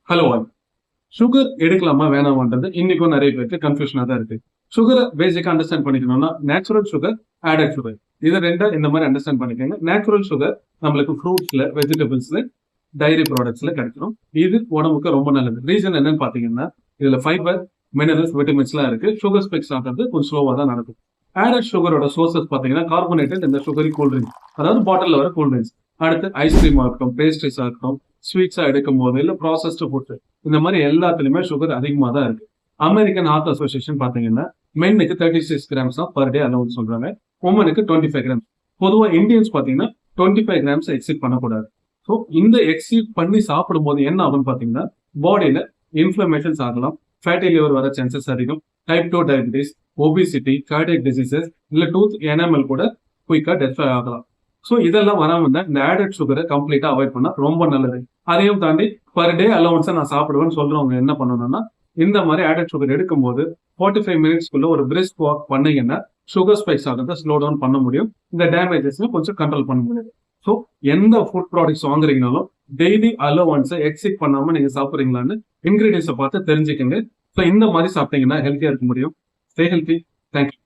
Hello all. Sugar எடுக்கலாமா வேணாமான்றது இன்னைக்கும் நிறைய பேருக்கு கன்ஃபியூஷனா தான் இருக்கு. சுகரை பேசிக்கா அண்டர்ஸ்டாண்ட் பண்ணிக்கணும்னா நேச்சுரல் சுகர், ஆடட் சுகர் இது ரெண்டா இந்த மாதிரி அண்டர்ஸ்டாண்ட் பண்ணிக்கோங்க. நேச்சுரல் சுகர் நம்மளுக்கு ஃப்ரூட்ஸ்ல, வெஜிடபிள்ஸ்ல, டைரி ப்ராடக்ட்ஸ்ல கிடைக்கும். இது உடம்புக்கு ரொம்ப நல்லது. ரீசன் என்னன்னு பாத்தீங்கன்னா இதுல ஃபைபர், மினரல்ஸ், விட்டமின்ஸ் எல்லாம் இருக்கு. சுகர் ஸ்பெக்ஸ் ஆகிறது கொஞ்சம் ஸ்லோவா தான் நடக்கும். ஆடட் சுகரோட சோர்சஸ் பாத்தீங்கன்னா கார்பனேட்டட் இந்த சுகரி கூல்ட்ரிங்க்ஸ், அதாவது பாட்டில் வர கூல்ட்ரிங்க்ஸ். அடுத்து ஐஸ்கிரீமா இருக்கட்டும், பேஸ்ட்ரிஸா இருக்கட்டும், ஸ்வீட்ஸா எடுக்கும் போது இல்ல ப்ராசஸ்டு ஃபுட், இந்த மாதிரி எல்லாத்துலயுமே சுகர் அதிகமா தான் இருக்கு. அமெரிக்கன் ஹார்ட் அசோசியேஷன் பாத்தீங்கன்னா மென்னுக்கு 36 கிராம்ஸ் பர் டே அலவுன்ஸ் சொல்றாங்க, உமனுக்கு 25 கிராம்ஸ். பொதுவா இந்தியன்ஸ் பாத்தீங்கன்னா 25 கிராம்ஸ் எக்ஸீட் பண்ணக்கூடாது. ஸோ இந்த எக்ஸீட் பண்ணி சாப்பிடும் போது என்ன ஆகும் பாத்தீங்கன்னா பாடியில இன்ஃபிளமேஷன்ஸ் ஆகலாம், ஃபேட்டி லிவர் வர சான்சஸ் அதிகம், type 2 diabetes, obesity, cardiac diseases, இல்ல டூத் எனாமல் கூட குயிக்கா டெத் ஆகலாம். ஸோ இதெல்லாம் வராம இருந்தா இந்த ஆடட் சுகரை கம்ப்ளீட்டா அவாய்ட் பண்ணா ரொம்ப நல்லது. அதையும் தாண்டி பர் டே அலவன்ஸை நான் சாப்பிடுவேன்னு சொல்றவங்க என்ன பண்ணணும்னா இந்த மாதிரி ஆடட் சுகர் எடுக்கும்போது 45 மினிட்ஸ்க்குள்ள ஒரு பிரிஸ்க் வாக் பண்ணீங்கன்னா சுகர் ஸ்பைக்ஸ் ஆகிறத ஸ்லோ டவுன் பண்ண முடியும். இந்த டேமேஜஸ் கொஞ்சம் கண்ட்ரோல் பண்ண முடியும். ஸோ எந்த ஃபுட் ப்ராடக்ட்ஸ் வாங்குறீங்கனாலும் டெய்லி அலவன்ஸை எக்ஸிட் பண்ணாம நீங்க சாப்பிடுறீங்களான்னு இன்கிரீடியன்ஸை பார்த்து தெரிஞ்சுக்கங்க. ஸோ இந்த மாதிரி சாப்பிட்டீங்கன்னா ஹெல்த்தியா இருக்க முடியும். Stay healthy. தேங்க்யூ.